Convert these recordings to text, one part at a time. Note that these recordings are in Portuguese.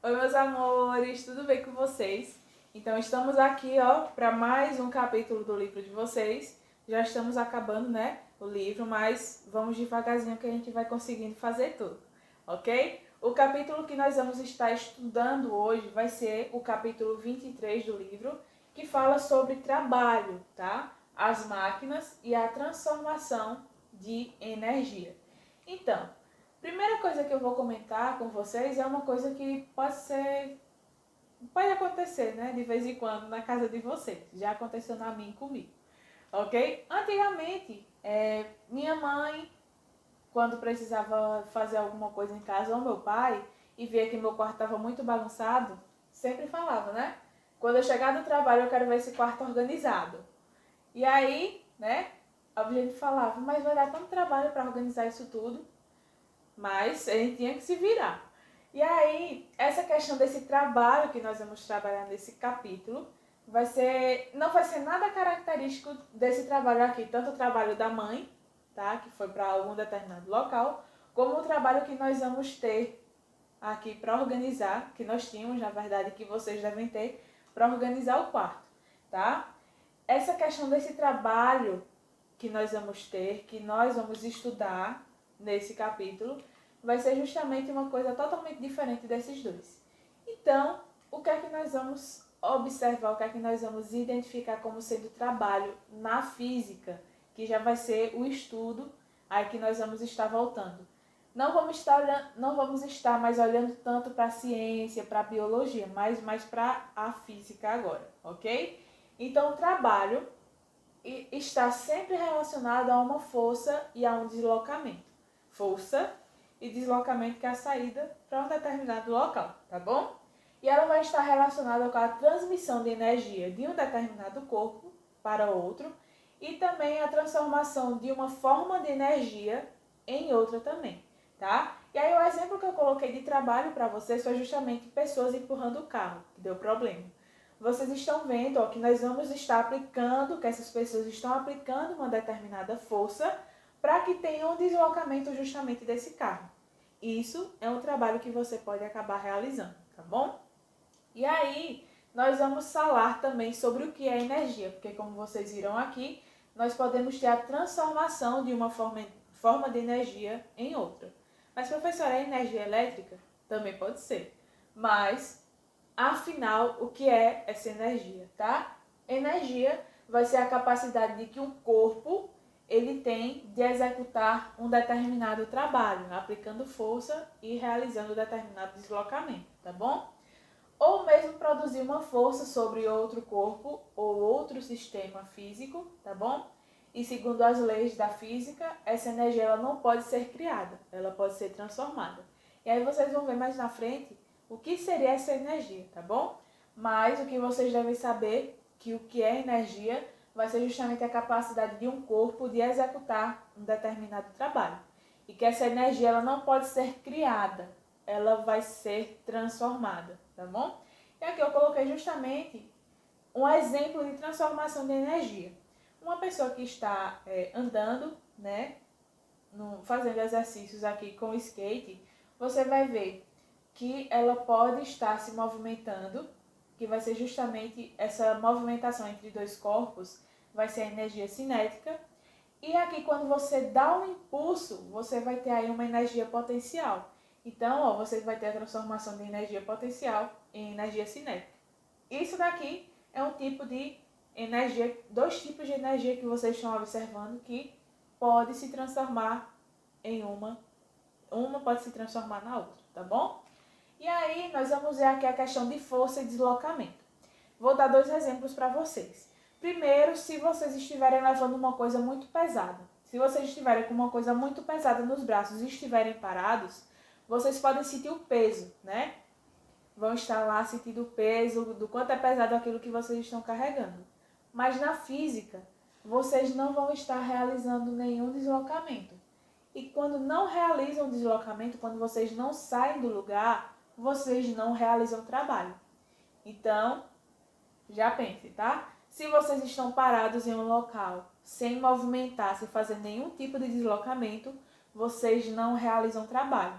Oi, meus amores, tudo bem com vocês? Então, estamos aqui, ó, para mais um capítulo do livro de vocês. Já estamos acabando, né, o livro, mas vamos devagarzinho que a gente vai conseguindo fazer tudo, ok? O capítulo que nós vamos estar estudando hoje vai ser o capítulo 23 do livro, que fala sobre trabalho, tá? As máquinas e a transformação de energia. Então, primeira coisa que eu vou comentar com vocês é uma coisa que pode acontecer, né, de vez em quando na casa de vocês. Já aconteceu na minha e comigo, ok? Antigamente, minha mãe, quando precisava fazer alguma coisa em casa, ou meu pai, e via que meu quarto estava muito bagunçado, sempre falava, né? Quando eu chegar do trabalho, eu quero ver esse quarto organizado. E aí, né, a gente falava, mas vai dar tanto trabalho para organizar isso tudo. Mas a gente tinha que se virar. E aí, essa questão desse trabalho que nós vamos trabalhar nesse capítulo, não vai ser nada característico desse trabalho aqui, tanto o trabalho da mãe, tá, que foi para algum determinado local, como o trabalho que nós vamos ter aqui para organizar, que nós tínhamos, na verdade, que vocês devem ter, para organizar o quarto, tá? Essa questão desse trabalho que nós vamos ter, que nós vamos estudar nesse capítulo, vai ser justamente uma coisa totalmente diferente desses dois. Então, o que é que nós vamos observar, o que é que nós vamos identificar como sendo trabalho na física, que já vai ser o estudo aí que nós vamos estar voltando. Não vamos estar mais olhando tanto para a ciência, para a biologia, mas mais para a física agora, ok? Então, o trabalho está sempre relacionado a uma força e a um deslocamento. Força e deslocamento, que é a saída para um determinado local, tá bom? E ela vai estar relacionada com a transmissão de energia de um determinado corpo para outro e também a transformação de uma forma de energia em outra também, tá? E aí o exemplo que eu coloquei de trabalho para vocês foi justamente pessoas empurrando o carro, que deu problema. Vocês estão vendo, ó, que nós vamos estar aplicando, que essas pessoas estão aplicando uma determinada força para que tenha um deslocamento justamente desse carro. Isso é um trabalho que você pode acabar realizando, tá bom? E aí, nós vamos falar também sobre o que é energia, porque como vocês viram aqui, nós podemos ter a transformação de uma forma de energia em outra. Mas, professora, é energia elétrica? Também pode ser. Mas, afinal, o que é essa energia, tá? Energia vai ser a capacidade de que um corpo ele tem de executar um determinado trabalho, aplicando força e realizando um determinado deslocamento, tá bom? Ou mesmo produzir uma força sobre outro corpo ou outro sistema físico, tá bom? E segundo as leis da física, essa energia ela não pode ser criada, ela pode ser transformada. E aí vocês vão ver mais na frente o que seria essa energia, tá bom? Mas o que vocês devem saber que o que é energia vai ser justamente a capacidade de um corpo de executar um determinado trabalho. E que essa energia ela não pode ser criada, ela vai ser transformada, tá bom? E aqui eu coloquei justamente um exemplo de transformação de energia. Uma pessoa que está andando, né, fazendo exercícios aqui com o skate, você vai ver que ela pode estar se movimentando, que vai ser justamente essa movimentação entre dois corpos, vai ser a energia cinética. E aqui quando você dá um impulso, você vai ter aí uma energia potencial. Então, ó, você vai ter a transformação de energia potencial em energia cinética. Isso daqui é um tipo de energia, dois tipos de energia que vocês estão observando que pode se transformar em uma pode se transformar na outra, tá bom? E aí nós vamos ver aqui a questão de força e deslocamento. Vou dar dois exemplos para vocês. Primeiro, se vocês estiverem levando uma coisa muito pesada, se vocês estiverem com uma coisa muito pesada nos braços e estiverem parados, vocês podem sentir o peso, né? Vão estar lá sentindo o peso do quanto é pesado aquilo que vocês estão carregando. Mas na física, vocês não vão estar realizando nenhum deslocamento. E quando não realizam deslocamento, quando vocês não saem do lugar, vocês não realizam trabalho. Então, já pense, tá? Se vocês estão parados em um local, sem movimentar, sem fazer nenhum tipo de deslocamento, vocês não realizam trabalho.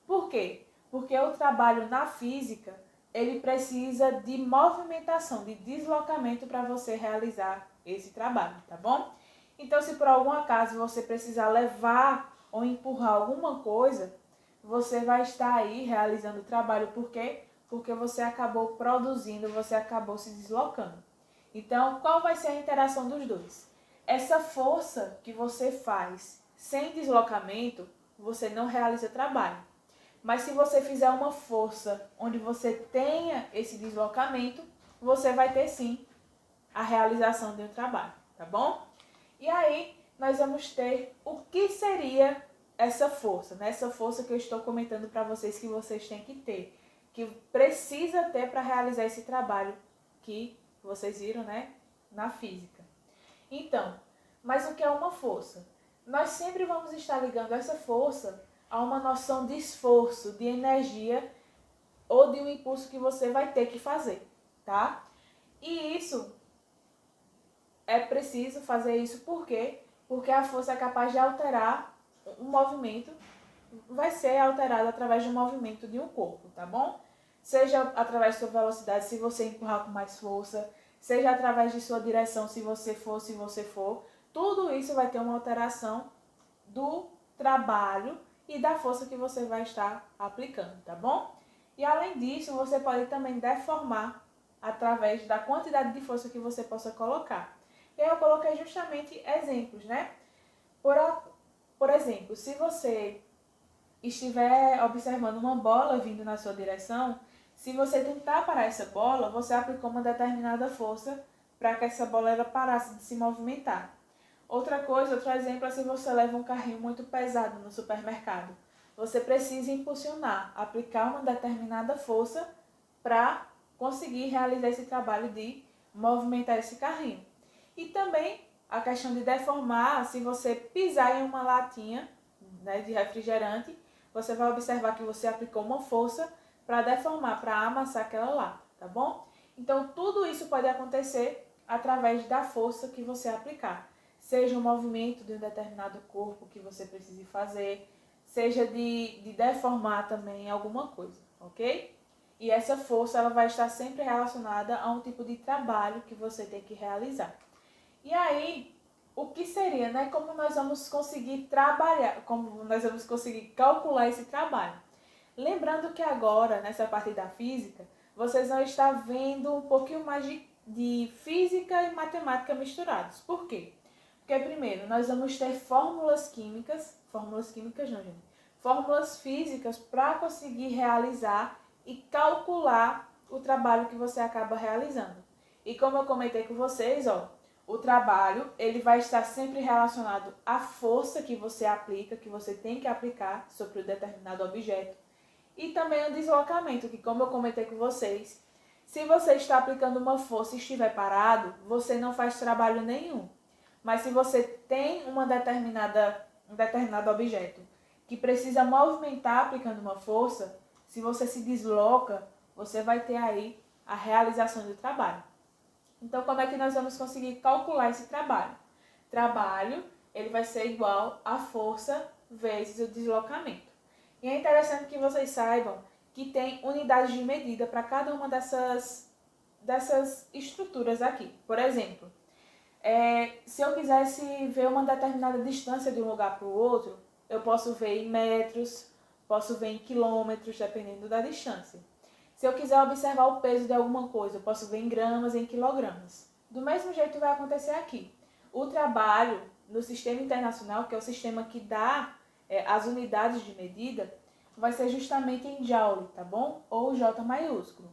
Por quê? Porque o trabalho na física, ele precisa de movimentação, de deslocamento para você realizar esse trabalho, tá bom? Então, se por algum acaso você precisar levar ou empurrar alguma coisa, você vai estar aí realizando o trabalho. Por quê? Porque você acabou produzindo, você acabou se deslocando. Então, qual vai ser a interação dos dois? Essa força que você faz sem deslocamento, você não realiza trabalho. Mas se você fizer uma força onde você tenha esse deslocamento, você vai ter sim a realização de um trabalho, tá bom? E aí nós vamos ter o que seria essa força, né? Essa força que eu estou comentando para vocês que vocês têm que ter, que precisa ter para realizar esse trabalho que vocês viram, né, na física. Então, mas o que é uma força? Nós sempre vamos estar ligando essa força a uma noção de esforço, de energia ou de um impulso que você vai ter que fazer, tá? E isso é preciso fazer isso por quê? Porque a força é capaz de alterar um movimento, vai ser alterado através do movimento de um corpo, tá bom? Seja através de sua velocidade, se você empurrar com mais força, seja através de sua direção, se você for, tudo isso vai ter uma alteração do trabalho e da força que você vai estar aplicando, tá bom? E além disso, você pode também deformar através da quantidade de força que você possa colocar. E aí eu coloquei justamente exemplos, né? Por exemplo, se você estiver observando uma bola vindo na sua direção, se você tentar parar essa bola, você aplicou uma determinada força para que essa bola ela parasse de se movimentar. Outra coisa, outro exemplo é se você leva um carrinho muito pesado no supermercado. Você precisa impulsionar, aplicar uma determinada força para conseguir realizar esse trabalho de movimentar esse carrinho. E também a questão de deformar, se você pisar em uma latinha, né, de refrigerante, você vai observar que você aplicou uma força para deformar, para amassar aquela lata, tá bom? Então, tudo isso pode acontecer através da força que você aplicar. Seja um movimento de um determinado corpo que você precise fazer, seja de deformar também alguma coisa, ok? E essa força ela vai estar sempre relacionada a um tipo de trabalho que você tem que realizar. E aí, o que seria, né? Como nós vamos conseguir trabalhar, como nós vamos conseguir calcular esse trabalho? Lembrando que agora, nessa parte da física, vocês vão estar vendo um pouquinho mais de física e matemática misturados. Por quê? Porque primeiro, nós vamos ter fórmulas químicas não, gente, fórmulas físicas para conseguir realizar e calcular o trabalho que você acaba realizando. E como eu comentei com vocês, ó, o trabalho ele vai estar sempre relacionado à força que você aplica, que você tem que aplicar sobre o determinado objeto. E também o deslocamento, que como eu comentei com vocês, se você está aplicando uma força e estiver parado, você não faz trabalho nenhum. Mas se você tem um determinado objeto que precisa movimentar aplicando uma força, se você se desloca, você vai ter aí a realização do trabalho. Então, como é que nós vamos conseguir calcular esse trabalho? Trabalho, ele vai ser igual a força vezes o deslocamento. E é interessante que vocês saibam que tem unidades de medida para cada uma dessas estruturas aqui. Por exemplo, se eu quisesse ver uma determinada distância de um lugar para o outro, eu posso ver em metros, posso ver em quilômetros, dependendo da distância. Se eu quiser observar o peso de alguma coisa, eu posso ver em gramas, em quilogramas. Do mesmo jeito vai acontecer aqui. O trabalho no sistema internacional, que é o sistema que dá as unidades de medida, vai ser justamente em joule, tá bom? Ou J maiúsculo.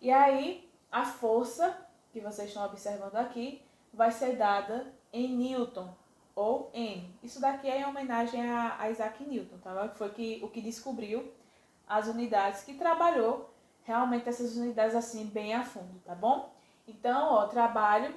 E aí, a força que vocês estão observando aqui vai ser dada em Newton, ou N. Isso daqui é em homenagem a Isaac Newton, tá? Que foi o que descobriu as unidades, que trabalhou realmente essas unidades assim bem a fundo, tá bom? Então, ó, trabalho,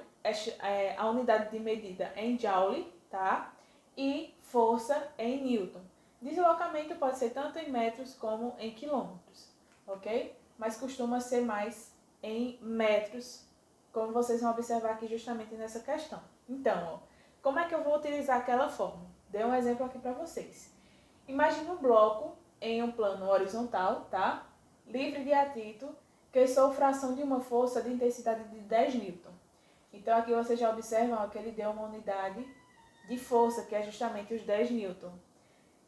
a unidade de medida é em joule, tá? E força é em Newton. Deslocamento pode ser tanto em metros como em quilômetros, ok? Mas costuma ser mais em metros, como vocês vão observar aqui justamente nessa questão. Então, ó, como é que eu vou utilizar aquela fórmula? Dei um exemplo aqui para vocês. Imagine um bloco em um plano horizontal, tá? Livre de atrito, que sou fração de uma força de intensidade de 10 newton. Então aqui vocês já observam ó, que ele deu uma unidade de força, que é justamente os 10 newton.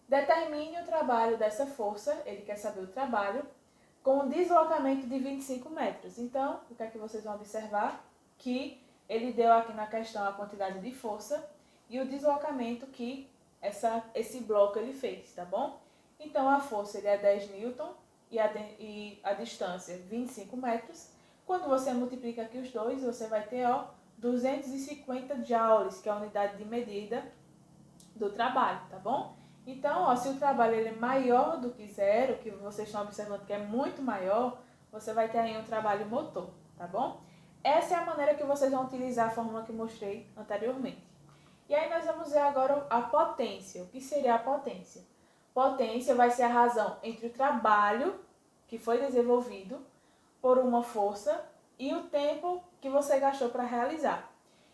Determine o trabalho dessa força, ele quer saber o trabalho, com um deslocamento de 25 metros. Então, o que é que vocês vão observar? Que ele deu aqui na questão a quantidade de força e o deslocamento que esse bloco ele fez, tá bom? Então, a força ele é 10 newton e a distância 25 metros. Quando você multiplica aqui os dois, você vai ter ó, 250 joules, que é a unidade de medida do trabalho, tá bom? Então, ó, se o trabalho ele é maior do que zero, que vocês estão observando que é muito maior, você vai ter aí um trabalho motor, tá bom? Essa é a maneira que vocês vão utilizar a fórmula que eu mostrei anteriormente. E aí nós vamos ver agora a potência. O que seria a potência? Potência vai ser a razão entre o trabalho que foi desenvolvido por uma força e o tempo que você gastou para realizar.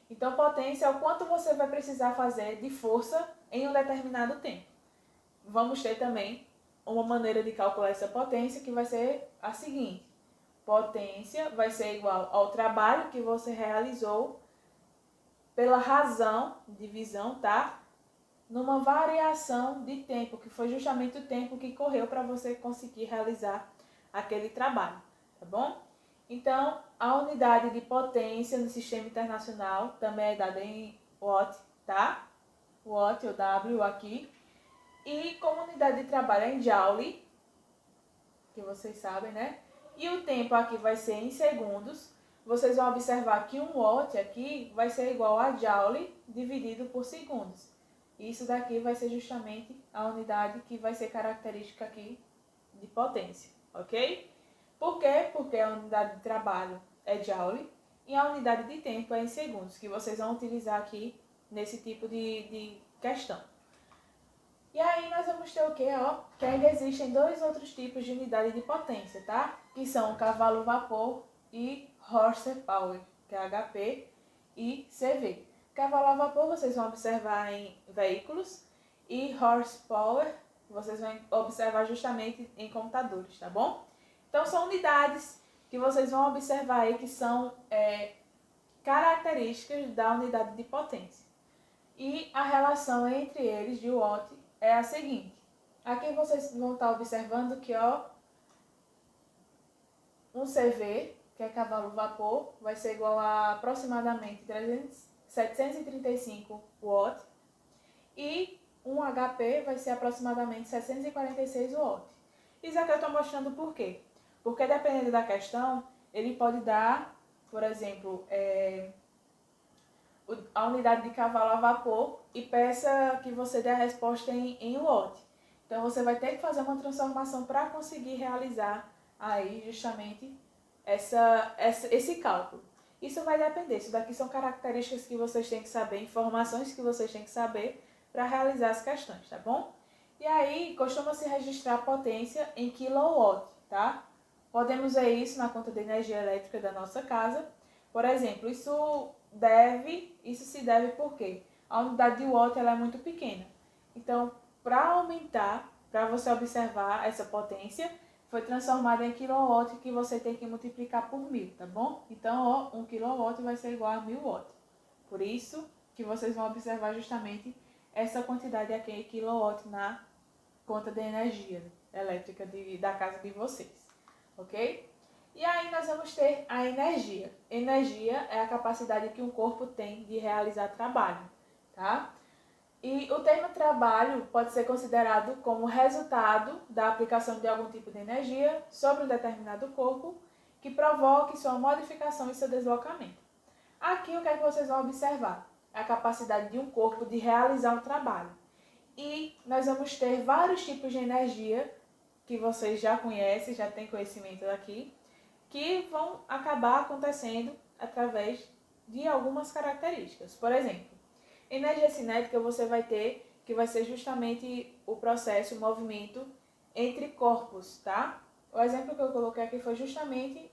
Então, potência é o quanto você vai precisar fazer de força em um determinado tempo. Vamos ter também uma maneira de calcular essa potência que vai ser a seguinte. Potência vai ser igual ao trabalho que você realizou pela razão, divisão, tá? Numa variação de tempo, que foi justamente o tempo que correu para você conseguir realizar aquele trabalho, tá bom? Então, a unidade de potência no sistema internacional também é dada em watt, tá? Watt ou W aqui. E como unidade de trabalho é em joule, que vocês sabem, né? E o tempo aqui vai ser em segundos. Vocês vão observar que um watt aqui vai ser igual a joule dividido por segundos. Isso daqui vai ser justamente a unidade que vai ser característica aqui de potência, ok? Por quê? Porque a unidade de trabalho é joule e a unidade de tempo é em segundos, que vocês vão utilizar aqui nesse tipo de questão. E aí nós vamos ter o quê? Ó, que ainda existem dois outros tipos de unidade de potência, tá? Que são cavalo-vapor e horsepower, que é HP e CV. Cavalo a vapor vocês vão observar em veículos e horsepower vocês vão observar justamente em computadores, tá bom? Então são unidades que vocês vão observar aí que são características da unidade de potência. E a relação entre eles de watt é a seguinte. Aqui vocês vão estar observando que ó, um CV, que é cavalo-vapor, vai ser igual a aproximadamente 735 watts e um HP vai ser aproximadamente 746 watts. Isso aqui eu estou mostrando por quê? Porque dependendo da questão, ele pode dar, por exemplo, a unidade de cavalo a vapor e peça que você dê a resposta em watt. Então você vai ter que fazer uma transformação para conseguir realizar aí justamente esse cálculo. Isso vai depender, isso daqui são características que vocês têm que saber, informações que vocês têm que saber para realizar as questões, tá bom? E aí costuma-se registrar a potência em kilowatt, tá? Podemos ver isso na conta de energia elétrica da nossa casa. Por exemplo, isso se deve porque a unidade de watt ela é muito pequena. Então, para aumentar, para você observar essa potência, foi transformada em kilowatt que você tem que multiplicar por 1000, tá bom? Então, ó, 1 kilowatt vai ser igual a 1000 watts. Por isso que vocês vão observar justamente essa quantidade aqui em kilowatt na conta de energia elétrica da casa de vocês, ok? E aí nós vamos ter a energia. Energia é a capacidade que um corpo tem de realizar trabalho, tá? E o termo trabalho pode ser considerado como resultado da aplicação de algum tipo de energia sobre um determinado corpo que provoque sua modificação e seu deslocamento. Aqui o que é que vocês vão observar? A capacidade de um corpo de realizar um trabalho. E nós vamos ter vários tipos de energia que vocês já conhecem, já têm conhecimento daqui, que vão acabar acontecendo através de algumas características. Por exemplo, energia cinética você vai ter, que vai ser justamente o processo, o movimento entre corpos, tá? O exemplo que eu coloquei aqui foi justamente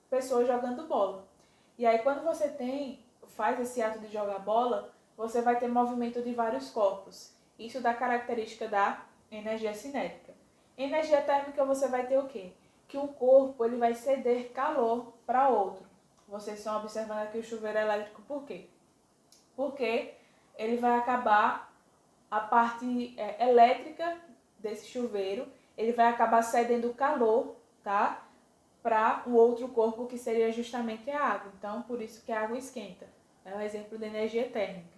pessoas jogando bola. E aí quando você faz esse ato de jogar bola, você vai ter movimento de vários corpos. Isso dá característica da energia cinética. Energia térmica você vai ter o quê? Que um corpo ele vai ceder calor para outro. Vocês estão observando aqui o chuveiro elétrico por quê? Porque ele vai acabar a parte elétrica desse chuveiro, ele vai acabar cedendo calor, tá? Para o outro corpo que seria justamente a água. Então, por isso que a água esquenta. É um exemplo de energia térmica.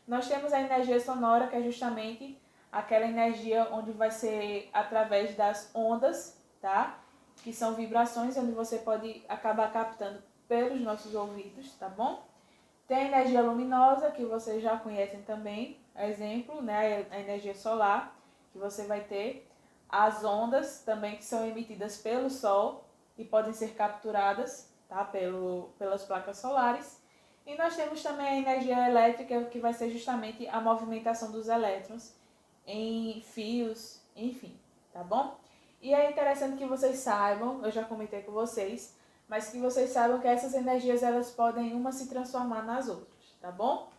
Nós temos a energia sonora, que é justamente aquela energia onde vai ser através das ondas, tá? Que são vibrações, onde você pode acabar captando pelos nossos ouvidos, tá bom? Tem a energia luminosa, que vocês já conhecem também, exemplo, né? A energia solar, que você vai ter. As ondas também, que são emitidas pelo Sol e podem ser capturadas, tá? Pelas placas solares. E nós temos também a energia elétrica, que vai ser justamente a movimentação dos elétrons em fios, enfim, tá bom? E é interessante que vocês saibam, eu já comentei com vocês, mas que vocês saibam que essas energias elas podem uma se transformar nas outras, tá bom?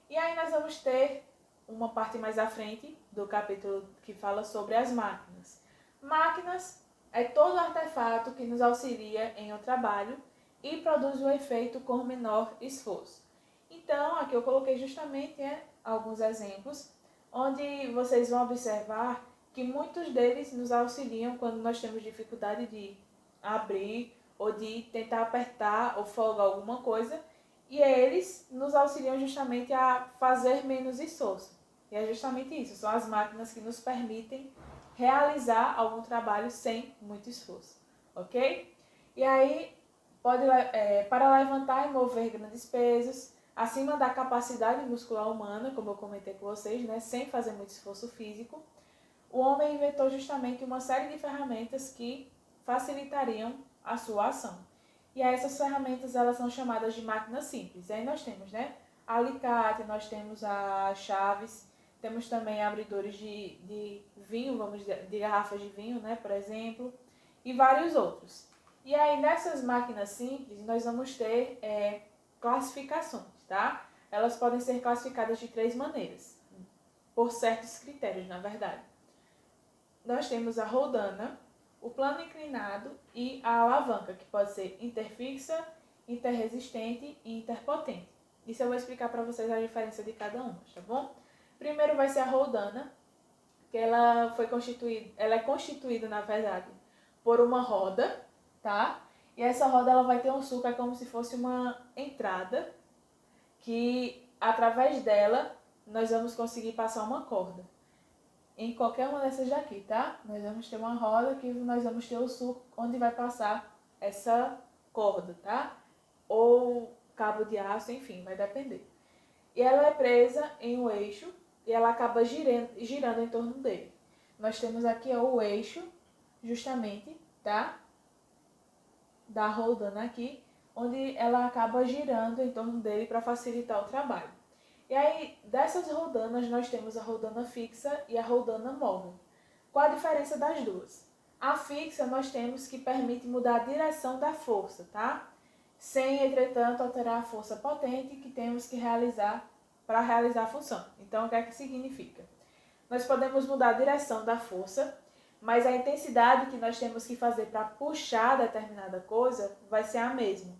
E aí nós vamos ter uma parte mais à frente do capítulo que fala sobre as máquinas. Máquinas é todo artefato que nos auxilia em um trabalho e produz um efeito com menor esforço. Então, aqui eu coloquei justamente alguns exemplos, onde vocês vão observar que muitos deles nos auxiliam quando nós temos dificuldade de abrir ou de tentar apertar ou folgar alguma coisa, e eles nos auxiliam justamente a fazer menos esforço. E é justamente isso, são as máquinas que nos permitem realizar algum trabalho sem muito esforço, ok? E aí, para levantar e mover grandes pesos, acima da capacidade muscular humana, como eu comentei com vocês, né, sem fazer muito esforço físico, o homem inventou justamente uma série de ferramentas que facilitariam a sua ação. E aí essas ferramentas elas são chamadas de máquinas simples. E aí nós temos, né, alicate, nós temos as chaves, temos também abridores de vinho, de garrafas de vinho, né, por exemplo, e vários outros. E aí nessas máquinas simples nós vamos ter classificações, tá? Elas podem ser classificadas de 3 maneiras, por certos critérios, na verdade. Nós temos a roldana, o plano inclinado e a alavanca, que pode ser interfixa, interresistente e interpotente. Isso eu vou explicar para vocês a diferença de cada uma, tá bom? Primeiro vai ser a roldana, que ela é constituída, na verdade, por uma roda, tá? E essa roda ela vai ter um sulco, é como se fosse uma entrada, que através dela nós vamos conseguir passar uma corda. Em qualquer uma dessas daqui, tá? Nós vamos ter uma roda que nós vamos ter o sulco onde vai passar essa corda, tá? Ou cabo de aço, enfim, vai depender. E ela é presa em um eixo e ela acaba girando em torno dele. Nós temos aqui o eixo, justamente, tá? Da roldana aqui, onde ela acaba girando em torno dele para facilitar o trabalho. E aí, dessas roldanas, nós temos a roldana fixa e a roldana móvel. Qual a diferença das duas? A fixa nós temos que permite mudar a direção da força, tá? Sem, entretanto, alterar a força potente que temos que realizar para realizar a função. Então, o que é que significa? Nós podemos mudar a direção da força, mas a intensidade que nós temos que fazer para puxar determinada coisa vai ser a mesma.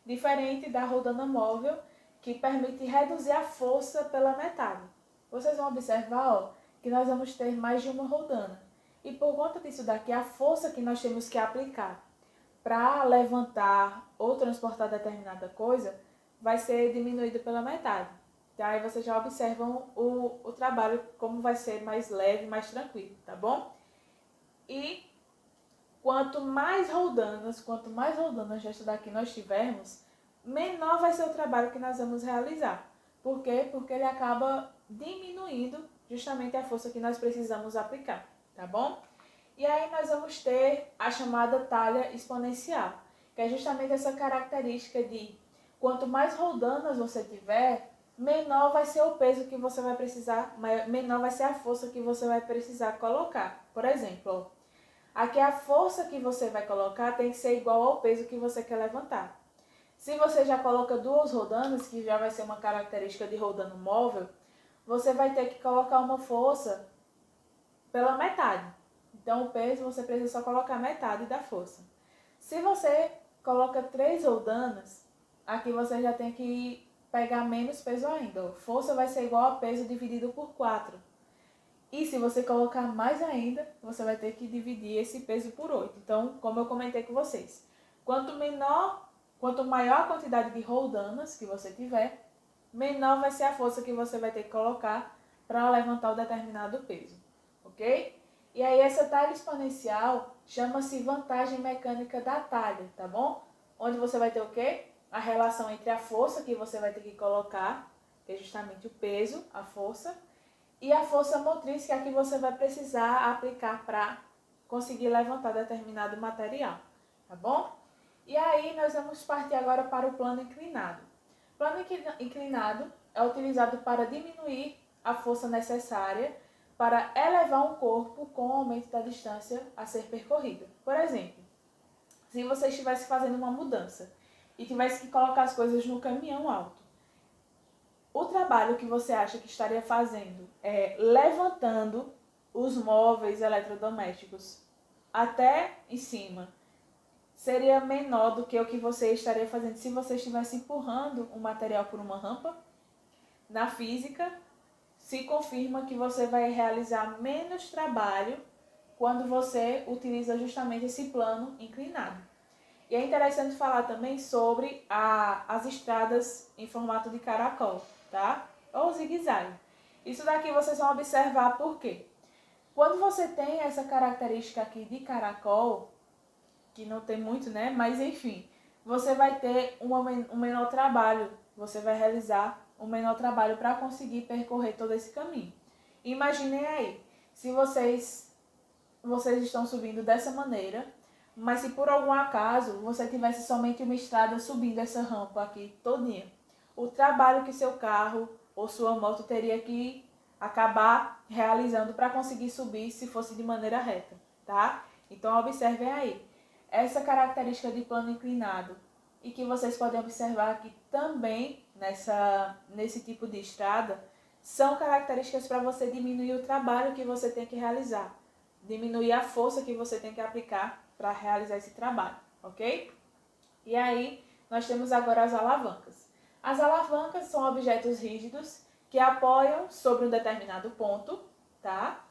Diferente da roldana móvel, que permite reduzir a força pela metade. Vocês vão observar, ó, que nós vamos ter mais de uma roldana. E por conta disso daqui, a força que nós temos que aplicar para levantar ou transportar determinada coisa vai ser diminuída pela metade. Tá? Aí vocês já observam o trabalho, como vai ser mais leve, mais tranquilo, tá bom? E quanto mais roldanas dessa daqui nós tivermos, menor vai ser o trabalho que nós vamos realizar. Por quê? Porque ele acaba diminuindo justamente a força que nós precisamos aplicar, tá bom? E aí nós vamos ter a chamada talha exponencial, que é justamente essa característica de quanto mais roldanas você tiver, menor vai ser o peso que você vai precisar, menor vai ser a força que você vai precisar colocar. Por exemplo, aqui a força que você vai colocar tem que ser igual ao peso que você quer levantar. Se você já coloca 2 roldanas, que já vai ser uma característica de roldano móvel, você vai ter que colocar uma força pela metade. Então, o peso você precisa só colocar metade da força. Se você coloca 3 roldanas, aqui você já tem que pegar menos peso ainda. Força vai ser igual a peso dividido por 4. E se você colocar mais ainda, você vai ter que dividir esse peso por 8. Então, como eu comentei com vocês, quanto maior a quantidade de roldanas que você tiver, menor vai ser a força que você vai ter que colocar para levantar o determinado peso, ok? E aí essa talha exponencial chama-se vantagem mecânica da talha, tá bom? Onde você vai ter o quê? A relação entre a força que você vai ter que colocar, que é justamente o peso, a força, e a força motriz, que é a que você vai precisar aplicar para conseguir levantar determinado material, tá bom? E aí nós vamos partir agora para o plano inclinado. O plano inclinado é utilizado para diminuir a força necessária para elevar um corpo com o aumento da distância a ser percorrida. Por exemplo, se você estivesse fazendo uma mudança e tivesse que colocar as coisas no caminhão alto, o trabalho que você acha que estaria fazendo é levantando os móveis eletrodomésticos até em cima, seria menor do que o que você estaria fazendo se você estivesse empurrando um material por uma rampa. Na física, se confirma que você vai realizar menos trabalho quando você utiliza justamente esse plano inclinado. E é interessante falar também sobre as estradas em formato de caracol, tá? Ou zigue-zague. Isso daqui vocês vão observar por quê? Quando você tem essa característica aqui de caracol, que não tem muito, né? Mas enfim, você vai ter um menor trabalho, você vai realizar um menor trabalho para conseguir percorrer todo esse caminho. Imaginem aí, se vocês estão subindo dessa maneira, mas se por algum acaso você tivesse somente uma estrada subindo essa rampa aqui todinha, o trabalho que seu carro ou sua moto teria que acabar realizando para conseguir subir se fosse de maneira reta, tá? Então observem aí essa característica de plano inclinado e que vocês podem observar aqui também nesse tipo de estrada, são características para você diminuir o trabalho que você tem que realizar, diminuir a força que você tem que aplicar para realizar esse trabalho, ok? E aí, nós temos agora as alavancas. As alavancas são objetos rígidos que apoiam sobre um determinado ponto, tá?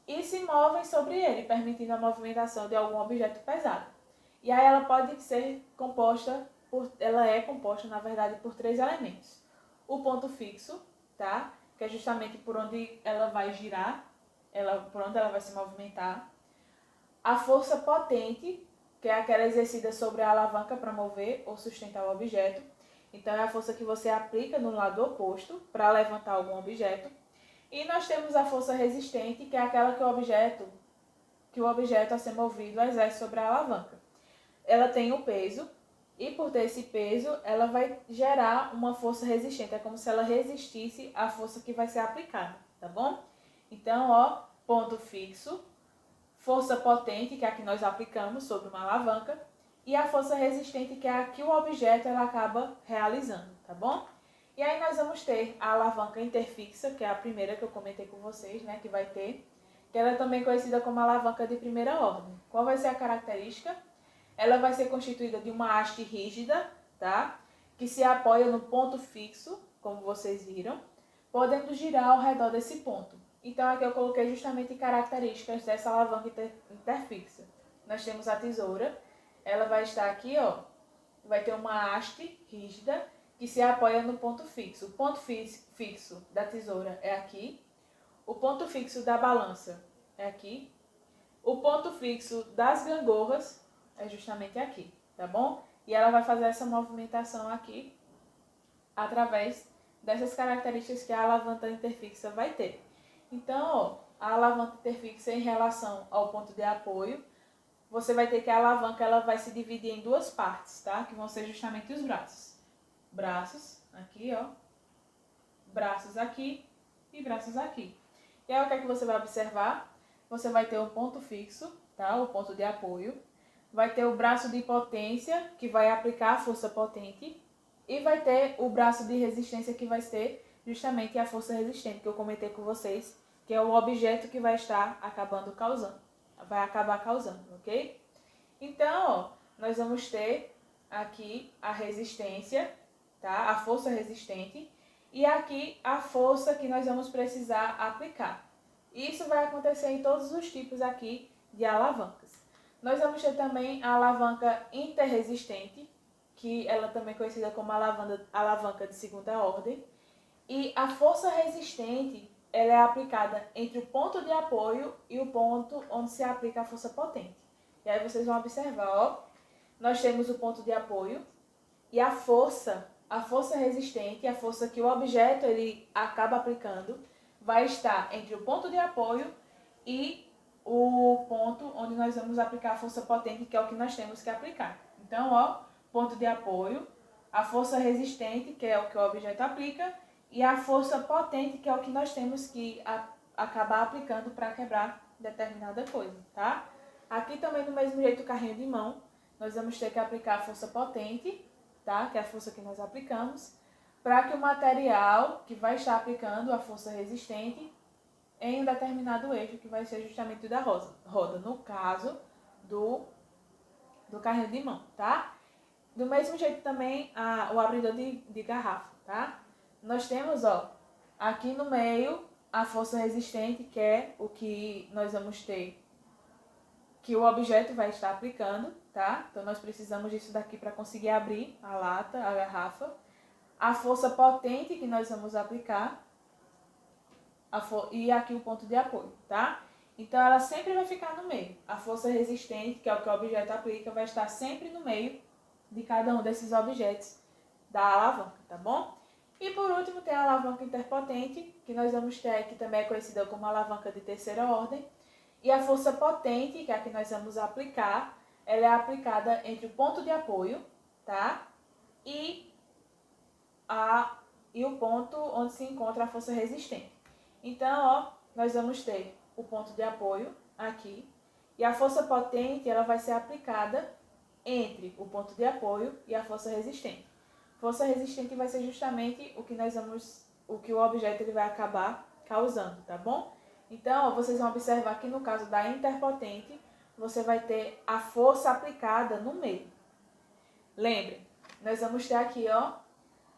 E se movem sobre ele, permitindo a movimentação de algum objeto pesado. E aí ela pode ser composta ela é composta, na verdade, por 3 elementos. O ponto fixo, tá? Que é justamente por onde ela vai girar, por onde ela vai se movimentar. A força potente, que é aquela exercida sobre a alavanca para mover ou sustentar o objeto. Então é a força que você aplica no lado oposto para levantar algum objeto. E nós temos a força resistente, que é aquela que o objeto a ser movido exerce sobre a alavanca. Ela tem o peso, e por ter esse peso, ela vai gerar uma força resistente. É como se ela resistisse à força que vai ser aplicada, tá bom? Então, ó, ponto fixo, força potente, que é a que nós aplicamos sobre uma alavanca, e a força resistente, que é a que o objeto ela acaba realizando, tá bom? E aí nós vamos ter a alavanca interfixa, que é a primeira que eu comentei com vocês, né, que vai ter, que ela é também conhecida como alavanca de primeira ordem. Qual vai ser a característica? Ela vai ser constituída de uma haste rígida, tá? Que se apoia no ponto fixo, como vocês viram, podendo girar ao redor desse ponto. Então aqui eu coloquei justamente características dessa alavanca interfixa. Nós temos a tesoura, ela vai estar aqui, ó, vai ter uma haste rígida que se apoia no ponto fixo. O ponto fixo da tesoura é aqui, o ponto fixo da balança é aqui, o ponto fixo das gangorras é justamente aqui, tá bom? E ela vai fazer essa movimentação aqui através dessas características que a alavanca interfixa vai ter. Então, ó, a alavanca interfixa em relação ao ponto de apoio, você vai ter que a alavanca ela vai se dividir em 2 partes, tá? Que vão ser justamente os braços. Braços aqui, ó. Braços aqui e braços aqui. E aí o que é que você vai observar? Você vai ter o ponto fixo, tá? O ponto de apoio. Vai ter o braço de potência, que vai aplicar a força potente. E vai ter o braço de resistência, que vai ser justamente a força resistente, que eu comentei com vocês, que é o objeto que vai estar acabando causando, vai acabar causando, ok? Então, ó, nós vamos ter aqui a resistência, tá? A força resistente e aqui a força que nós vamos precisar aplicar. Isso vai acontecer em todos os tipos aqui de alavancas. Nós vamos ter também a alavanca interresistente, que ela também é conhecida como alavanca de segunda ordem. E a força resistente, ela é aplicada entre o ponto de apoio e o ponto onde se aplica a força potente. E aí vocês vão observar, ó, nós temos o ponto de apoio e a força resistente, a força que o objeto ele acaba aplicando, vai estar entre o ponto de apoio e o ponto onde nós vamos aplicar a força potente, que é o que nós temos que aplicar. Então, ó, ponto de apoio, a força resistente, que é o que o objeto aplica, e a força potente, que é o que nós temos que acabar aplicando para quebrar determinada coisa, tá? Aqui também, do mesmo jeito, o carrinho de mão, nós vamos ter que aplicar a força potente, tá? Que é a força que nós aplicamos, para que o material que vai estar aplicando a força resistente em um determinado eixo, que vai ser justamente o da roda, no caso do carrinho de mão, tá? Do mesmo jeito também o abridor de garrafa, tá? Nós temos, ó, aqui no meio a força resistente, que é o que nós vamos ter, que o objeto vai estar aplicando, tá? Então nós precisamos disso daqui para conseguir abrir a lata, a garrafa. A força potente que nós vamos aplicar e aqui o ponto de apoio, tá? Então ela sempre vai ficar no meio. A força resistente, que é o que o objeto aplica, vai estar sempre no meio de cada um desses objetos da alavanca, tá bom? E por último tem a alavanca interpotente, que nós vamos ter, que também é conhecida como alavanca de terceira ordem. E a força potente, que é a que nós vamos aplicar, ela é aplicada entre o ponto de apoio, tá? E o ponto onde se encontra a força resistente. Então, ó, nós vamos ter o ponto de apoio aqui, e a força potente ela vai ser aplicada entre o ponto de apoio e a força resistente. Força resistente vai ser justamente o que o objeto ele vai acabar causando, tá bom? Então, ó, vocês vão observar que no caso da interpotente, você vai ter a força aplicada no meio. Lembre, nós vamos ter aqui, ó,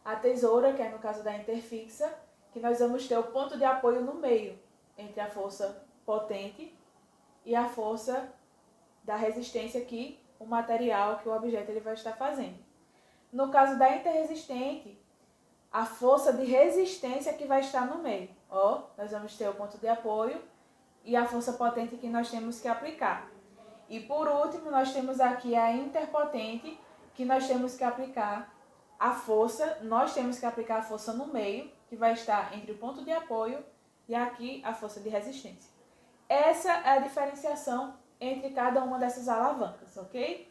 a tesoura, que é no caso da interfixa, que nós vamos ter o ponto de apoio no meio, entre a força potente e a força da resistência que o material, que o objeto ele vai estar fazendo. No caso da interresistente, a força de resistência que vai estar no meio. Ó, nós vamos ter o ponto de apoio e a força potente que nós temos que aplicar. E por último, nós temos aqui a interpotente, que nós temos que aplicar a força, no meio, que vai estar entre o ponto de apoio e aqui a força de resistência. Essa é a diferenciação entre cada uma dessas alavancas, ok?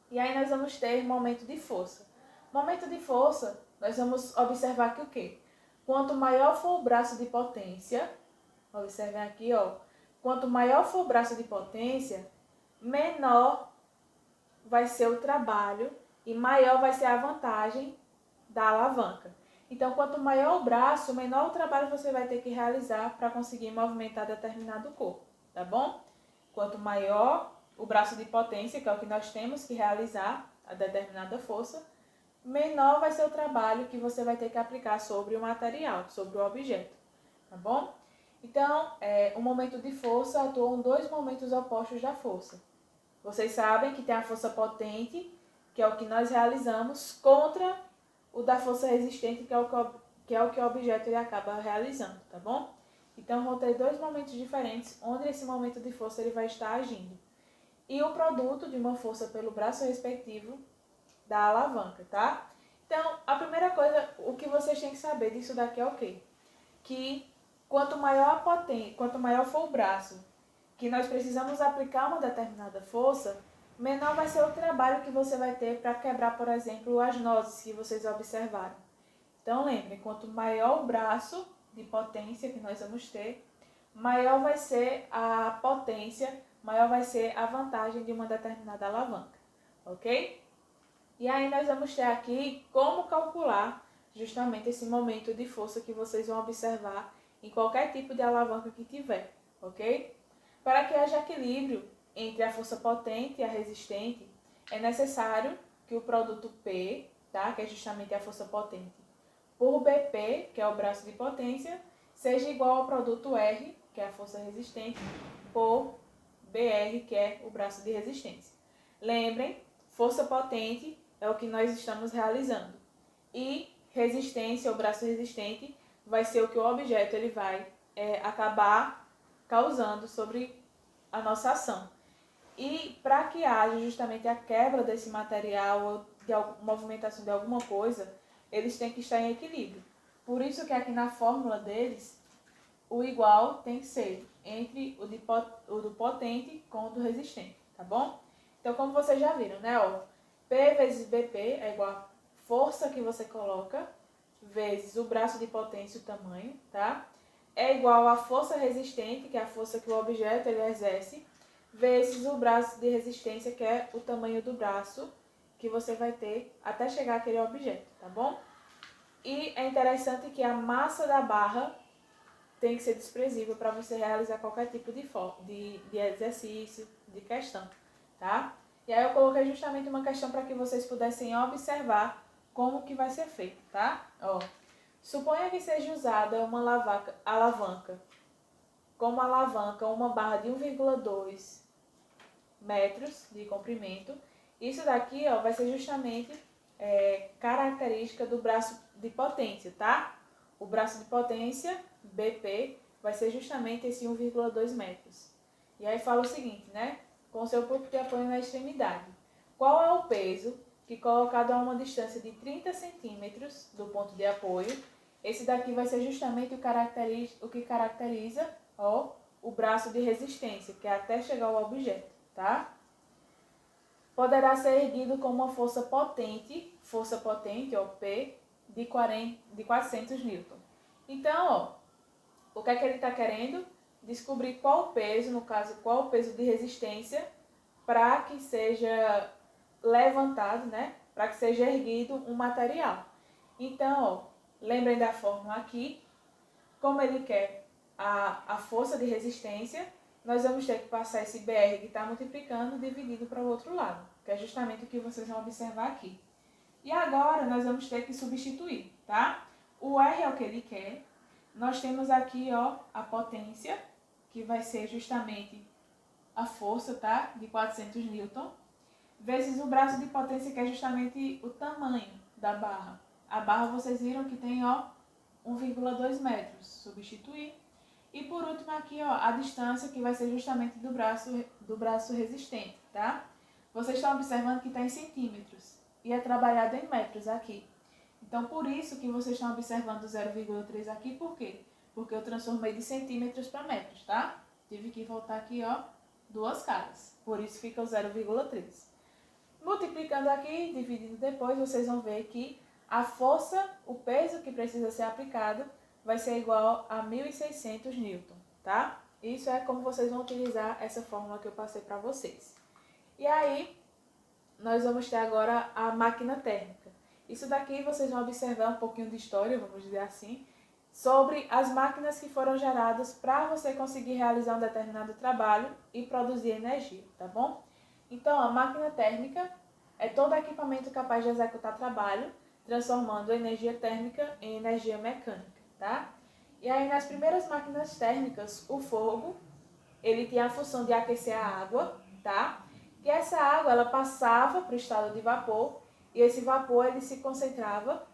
E aí nós vamos ter momento de força. Momento de força, nós vamos observar que o quê? Quanto maior for o braço de potência, observem aqui, ó, quanto maior for o braço de potência, menor vai ser o trabalho e maior vai ser a vantagem da alavanca. Então, quanto maior o braço, menor o trabalho você vai ter que realizar para conseguir movimentar determinado corpo, tá bom? Quanto maior o braço de potência, que é o que nós temos que realizar a determinada força, menor vai ser o trabalho que você vai ter que aplicar sobre o material, sobre o objeto, tá bom? Então, o momento de força atuam dois momentos opostos da força. Vocês sabem que tem a força potente, que é o que nós realizamos, contra o da força resistente, que é o que o objeto ele acaba realizando, tá bom? Então, vão ter dois momentos diferentes, onde esse momento de força ele vai estar agindo. E o produto de uma força pelo braço respectivo da alavanca, tá? Então, a primeira coisa, o que vocês têm que saber disso daqui é o quê? Que quanto maior a potência, quanto maior for o braço que nós precisamos aplicar uma determinada força, menor vai ser o trabalho que você vai ter para quebrar, por exemplo, as nozes que vocês observaram. Então, lembrem, quanto maior o braço de potência que nós vamos ter, maior vai ser a potência, maior vai ser a vantagem de uma determinada alavanca, ok? E aí nós vamos ter aqui como calcular justamente esse momento de força que vocês vão observar em qualquer tipo de alavanca que tiver, ok? Para que haja equilíbrio entre a força potente e a resistente, é necessário que o produto P, tá? Que é justamente a força potente, por BP, que é o braço de potência, seja igual ao produto R, que é a força resistente, por BR, que é o braço de resistência. Lembrem, força potente é o que nós estamos realizando. E resistência, o braço resistente, vai ser o que o objeto ele vai acabar causando sobre a nossa ação. E para que haja justamente a quebra desse material ou de movimentação de alguma coisa, eles têm que estar em equilíbrio. Por isso que aqui na fórmula deles, o igual tem que ser entre o do potente com o do resistente, tá bom? Então, como vocês já viram, né? Ó, P vezes BP é igual a força que você coloca vezes o braço de potência, o tamanho, tá? É igual a força resistente, que é a força que o objeto ele exerce, vezes o braço de resistência, que é o tamanho do braço que você vai ter até chegar àquele objeto, tá bom? E é interessante que a massa da barra tem que ser desprezível para você realizar qualquer tipo de exercício, de questão, tá? E aí eu coloquei justamente uma questão para que vocês pudessem observar como que vai ser feito, tá? Ó, suponha que seja usada uma alavanca, como alavanca uma barra de 1,2 metros de comprimento. Isso daqui, ó, vai ser justamente característica do braço de potência, tá? O braço de potência, BP, vai ser justamente esse 1,2 metros. E aí fala o seguinte, né? Com seu ponto de apoio na extremidade. Qual é o peso que, colocado a uma distância de 30 centímetros do ponto de apoio, esse daqui vai ser justamente o que caracteriza, ó, o braço de resistência, que é até chegar ao objeto, tá? Poderá ser erguido com uma força potente, ó, P, de 400 newton. Então, ó, o que é que ele está querendo? Descobrir qual o peso, no caso, qual o peso de resistência para que seja levantado, né? Para que seja erguido um material. Então, ó, lembrem da fórmula aqui. Como ele quer a força de resistência, nós vamos ter que passar esse BR que está multiplicando dividido para o outro lado, que é justamente o que vocês vão observar aqui. E agora nós vamos ter que substituir, tá? O R é o que ele quer. Nós temos aqui, ó, a potência, que vai ser justamente a força, tá? De 400 newton, vezes o braço de potência, que é justamente o tamanho da barra. A barra vocês viram que tem, ó, 1,2 metros. Substituir. E por último aqui, ó, a distância, que vai ser justamente do braço resistente, tá? Vocês estão observando que está em centímetros e é trabalhado em metros aqui. Então, por isso que vocês estão observando 0,3 aqui, por quê? Porque eu transformei de centímetros para metros, tá? Tive que voltar aqui, ó, duas casas. Por isso fica o 0,3. Multiplicando aqui, dividindo depois, vocês vão ver que a força, o peso que precisa ser aplicado, vai ser igual a 1.600 newton, tá? Isso é como vocês vão utilizar essa fórmula que eu passei para vocês. E aí, nós vamos ter agora a máquina térmica. Isso daqui vocês vão observar um pouquinho de história, vamos dizer assim, sobre as máquinas que foram geradas para você conseguir realizar um determinado trabalho e produzir energia, tá bom? Então, a máquina térmica é todo equipamento capaz de executar trabalho, transformando a energia térmica em energia mecânica, tá? E aí, nas primeiras máquinas térmicas, o fogo, ele tinha a função de aquecer a água, tá? E essa água, ela passava para o estado de vapor, e esse vapor, ele se concentrava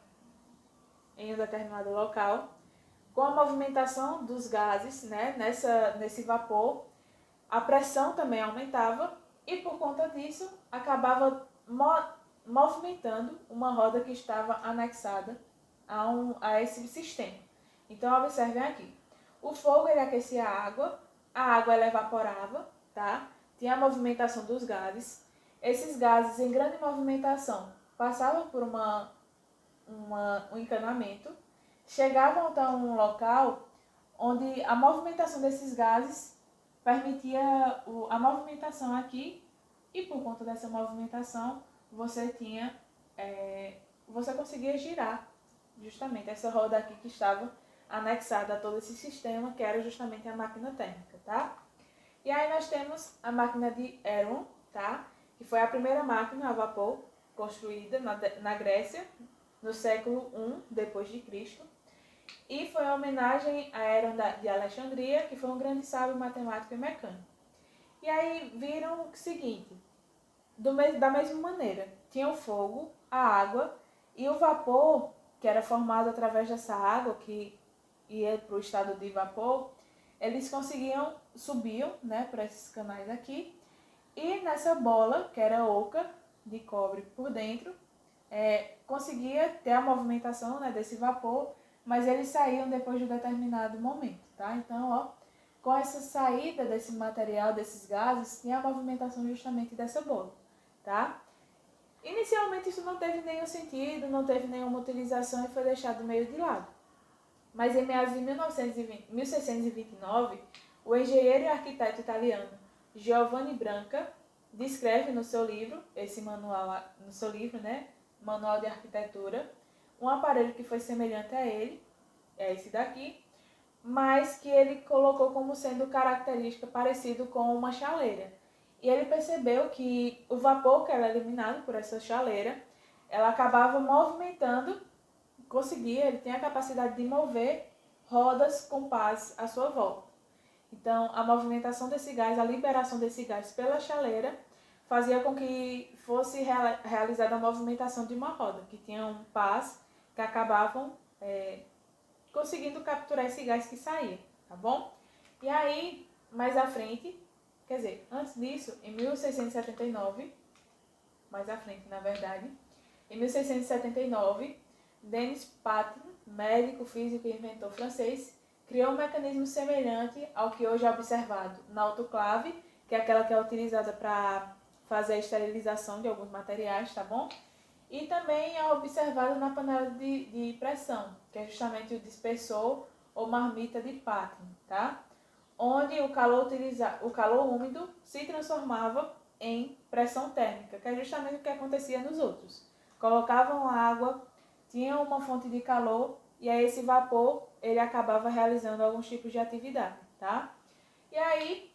em um determinado local. Com a movimentação dos gases, né, nesse vapor, a pressão também aumentava, e por conta disso, acabava movimentando uma roda que estava anexada a esse sistema. Então, observem aqui. O fogo, ele aquecia a água ela evaporava, tá? Tinha a movimentação dos gases. Esses gases, em grande movimentação, passavam por um encanamento, chegavam até um local onde a movimentação desses gases permitia a movimentação aqui, e por conta dessa movimentação você conseguia girar justamente essa roda aqui que estava anexada a todo esse sistema, que era justamente a máquina térmica, tá? E aí nós temos a máquina de Heron, tá? Que foi a primeira máquina a vapor construída na Grécia, no século I depois de Cristo. E foi uma homenagem a Heron de Alexandria, que foi um grande sábio matemático e mecânico. E aí viram o seguinte, da mesma maneira, tinha o fogo, a água e o vapor, que era formado através dessa água, que ia para o estado de vapor, eles subiam, né, para esses canais aqui, e nessa bola, que era oca, de cobre por dentro, conseguia ter a movimentação, né, desse vapor, mas eles saíam depois de um determinado momento, tá? Então, ó, com essa saída desse material, desses gases, tinha a movimentação justamente dessa bola, tá? Inicialmente isso não teve nenhum sentido, não teve nenhuma utilização e foi deixado meio de lado. Mas em meados de 1629, o engenheiro e arquiteto italiano Giovanni Branca descreve no seu livro, Manual de Arquitetura, um aparelho que foi semelhante a ele, é esse daqui, mas que ele colocou como sendo característica parecido com uma chaleira. E ele percebeu que o vapor que era eliminado por essa chaleira, ela acabava movimentando, ele tinha a capacidade de mover rodas com pás à sua volta. Então, a movimentação desse gás, a liberação desse gás pela chaleira, fazia com que fosse realizada a movimentação de uma roda, que tinham pás que acabavam conseguindo capturar esse gás que saía, tá bom? E aí, mais à frente, quer dizer, antes disso, em 1679, mais à frente na verdade, em 1679, Denis Patin, médico, físico e inventor francês, criou um mecanismo semelhante ao que hoje é observado na autoclave, que é aquela que é utilizada para fazer a esterilização de alguns materiais, tá bom? E também é observado na panela de pressão, que é justamente o dispersor ou marmita de Patin, tá? Onde o calor úmido se transformava em pressão térmica, que é justamente o que acontecia nos outros. Colocavam água, tinham uma fonte de calor e aí esse vapor ele acabava realizando alguns tipos de atividade, tá? E aí,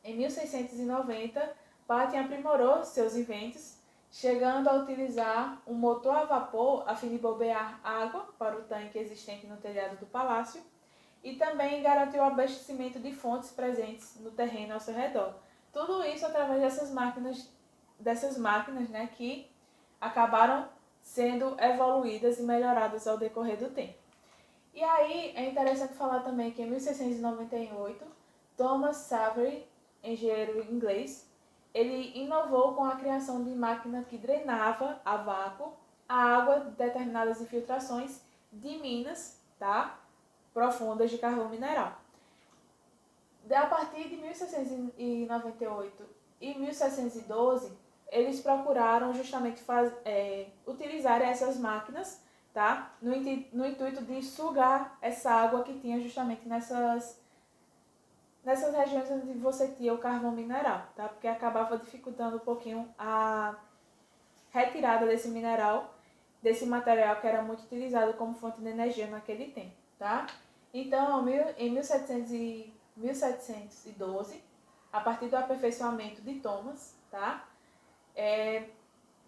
em 1690, Patin aprimorou seus inventos, chegando a utilizar um motor a vapor a fim de bombear água para o tanque existente no telhado do palácio e também garantiu o abastecimento de fontes presentes no terreno ao seu redor. Tudo isso através dessas máquinas, né, que acabaram sendo evoluídas e melhoradas ao decorrer do tempo. E aí é interessante falar também que em 1698, Thomas Savery, engenheiro inglês, ele inovou com a criação de máquina que drenava a vácuo a água de determinadas infiltrações de minas, tá, profundas de carvão mineral. A partir de 1698 e 1712, eles procuraram justamente utilizar essas máquinas, tá, no intuito de sugar essa água que tinha justamente nessas regiões onde você tinha o carvão mineral, tá? Porque acabava dificultando um pouquinho a retirada desse mineral, desse material que era muito utilizado como fonte de energia naquele tempo, tá? Então, em 1712, a partir do aperfeiçoamento de Thomas, tá?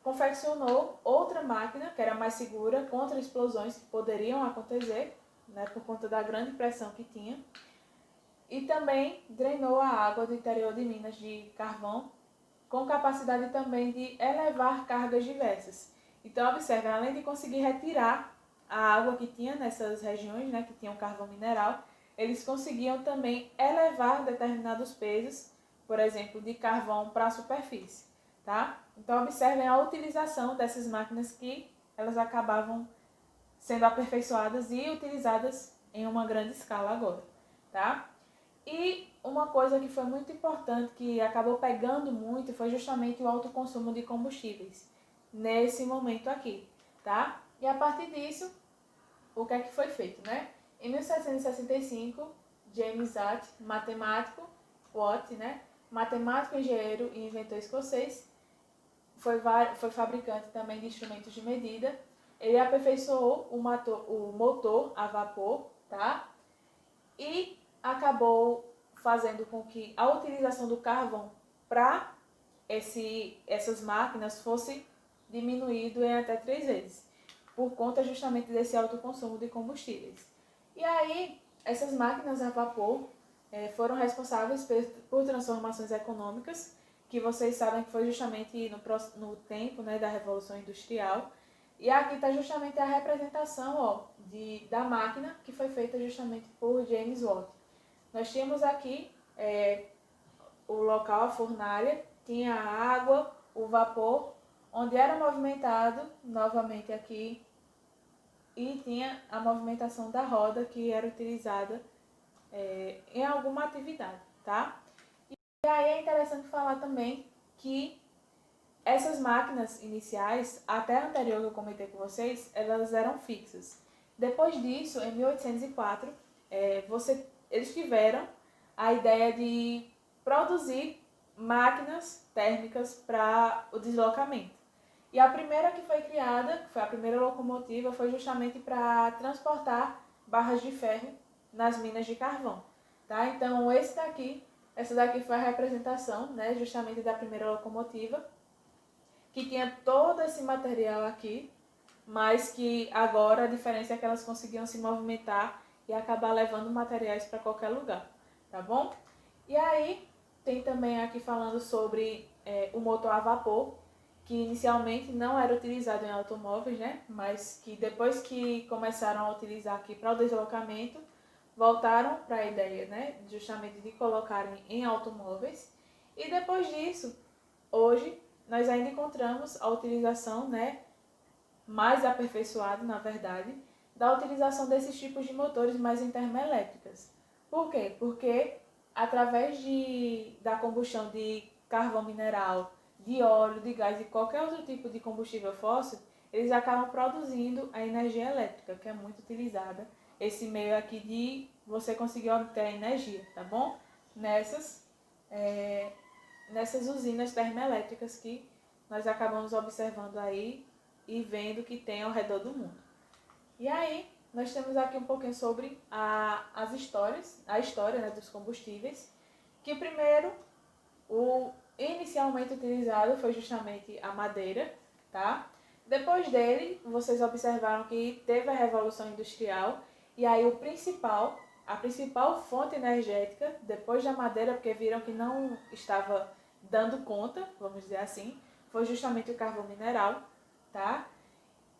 Confeccionou outra máquina que era mais segura contra explosões que poderiam acontecer, né, por conta da grande pressão que tinha. E também drenou a água do interior de minas de carvão, com capacidade também de elevar cargas diversas. Então, observe, além de conseguir retirar a água que tinha nessas regiões, né, que tinham carvão mineral, eles conseguiam também elevar determinados pesos, por exemplo, de carvão para a superfície, tá? Então, observem a utilização dessas máquinas que elas acabavam sendo aperfeiçoadas e utilizadas em uma grande escala agora, tá? E uma coisa que foi muito importante, que acabou pegando muito, foi justamente o alto consumo de combustíveis, nesse momento aqui, tá? E a partir disso, o que é que foi feito, né? Em 1765, James Watt, matemático, engenheiro e inventor escocês, foi fabricante também de instrumentos de medida. Ele aperfeiçoou o motor a vapor, tá? E acabou fazendo com que a utilização do carvão para essas máquinas fosse diminuído em até 3 vezes, por conta justamente desse alto consumo de combustíveis. E aí, essas máquinas a vapor foram responsáveis por transformações econômicas, que vocês sabem que foi justamente no tempo, né, da Revolução Industrial. E aqui está justamente a representação da máquina que foi feita justamente por James Watt. Nós tínhamos aqui o local, a fornalha, tinha a água, o vapor, onde era movimentado novamente aqui, e tinha a movimentação da roda que era utilizada em alguma atividade, tá? E aí é interessante falar também que essas máquinas iniciais, até a anterior que eu comentei com vocês, elas eram fixas. Depois disso, em 1804, eles tiveram a ideia de produzir máquinas térmicas para o deslocamento. E a primeira que foi criada, que foi a primeira locomotiva, foi justamente para transportar barras de ferro nas minas de carvão. Tá? Então, essa daqui foi a representação, né, justamente da primeira locomotiva, que tinha todo esse material aqui, mas que agora a diferença é que elas conseguiam se movimentar e acabar levando materiais para qualquer lugar, tá bom? E aí tem também aqui falando sobre o motor a vapor, que inicialmente não era utilizado em automóveis, né? Mas que depois que começaram a utilizar aqui para o deslocamento, voltaram para a ideia, né, justamente de colocarem em automóveis. E depois disso, hoje, nós ainda encontramos a utilização, né, mais aperfeiçoada, na verdade, da utilização desses tipos de motores mais em termoelétricas. Por quê? Porque através da combustão de carvão mineral, de óleo, de gás e qualquer outro tipo de combustível fóssil, eles acabam produzindo a energia elétrica, que é muito utilizada. Esse meio aqui de você conseguir obter a energia, tá bom? Nessas usinas termoelétricas que nós acabamos observando aí e vendo que tem ao redor do mundo. E aí, nós temos aqui um pouquinho sobre a história, né, dos combustíveis, que primeiro, o inicialmente utilizado foi justamente a madeira, tá? Depois dele, vocês observaram que teve a Revolução Industrial, e aí a principal fonte energética, depois da madeira, porque viram que não estava dando conta, vamos dizer assim, foi justamente o carvão mineral, tá?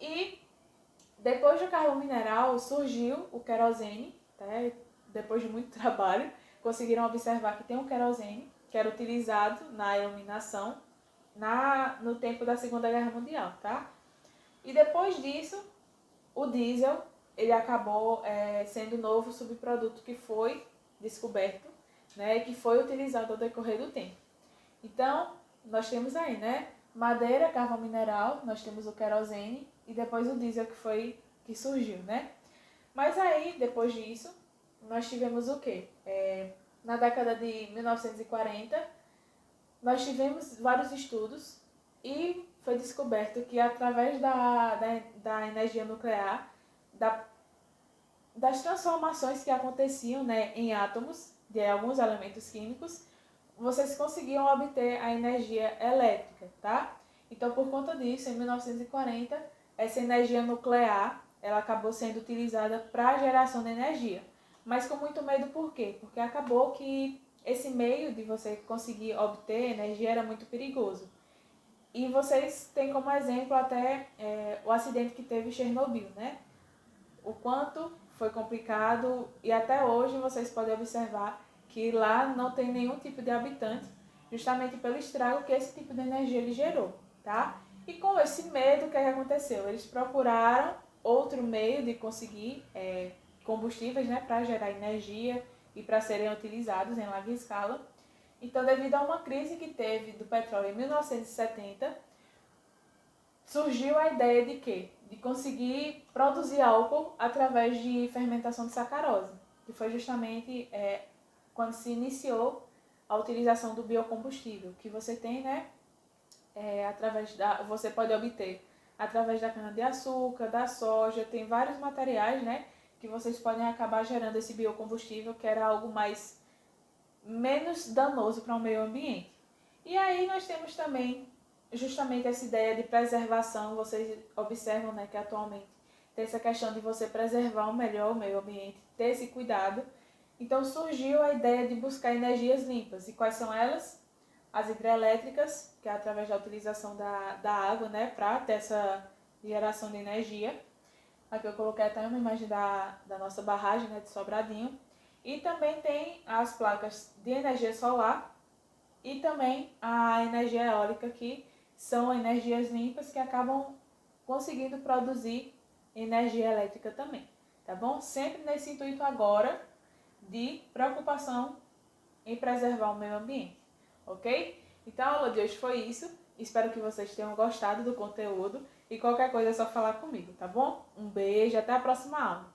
E depois do carvão mineral surgiu o querosene, tá? Depois de muito trabalho, conseguiram observar que tem um querosene que era utilizado na iluminação no tempo da Segunda Guerra Mundial, tá? E depois disso, o diesel, ele acabou sendo o novo subproduto que foi descoberto, né, que foi utilizado ao decorrer do tempo. Então, nós temos aí, né, madeira, carvão mineral, nós temos o querosene e depois o diesel que surgiu, né? Mas aí, depois disso, nós tivemos o quê? Na década de 1940, nós tivemos vários estudos e foi descoberto que através da energia nuclear, das transformações que aconteciam, né, em átomos de alguns elementos químicos, vocês conseguiam obter a energia elétrica, tá? Então, por conta disso, em 1940, essa energia nuclear, ela acabou sendo utilizada para a geração de energia. Mas com muito medo, por quê? Porque acabou que esse meio de você conseguir obter energia era muito perigoso. E vocês têm como exemplo até o acidente que teve em Chernobyl, né? O quanto foi complicado, e até hoje vocês podem observar que lá não tem nenhum tipo de habitante, justamente pelo estrago que esse tipo de energia ele gerou, tá? E com esse medo, o que aconteceu? Eles procuraram outro meio de conseguir combustíveis, né, para gerar energia e para serem utilizados em larga escala. Então, devido a uma crise que teve do petróleo em 1970, surgiu a ideia de quê? De conseguir produzir álcool através de fermentação de sacarose, que foi justamente quando se iniciou a utilização do biocombustível, que você tem, né, você pode obter através da cana-de-açúcar, da soja, tem vários materiais, né, que vocês podem acabar gerando esse biocombustível, que era algo mais menos danoso para o meio ambiente. E aí nós temos também justamente essa ideia de preservação. Vocês observam, né, que atualmente tem essa questão de você preservar o melhor o meio ambiente, ter esse cuidado. Então surgiu a ideia de buscar energias limpas. E quais são elas? As hidrelétricas, que é através da utilização da água, né, para ter essa geração de energia. Aqui eu coloquei até uma imagem da nossa barragem, né, de Sobradinho. E também tem as placas de energia solar e também a energia eólica, que são energias limpas que acabam conseguindo produzir energia elétrica também, tá bom? Sempre nesse intuito agora de preocupação em preservar o meio ambiente, ok? Então a aula de hoje foi isso. Espero que vocês tenham gostado do conteúdo e qualquer coisa é só falar comigo, tá bom? Um beijo, até a próxima aula!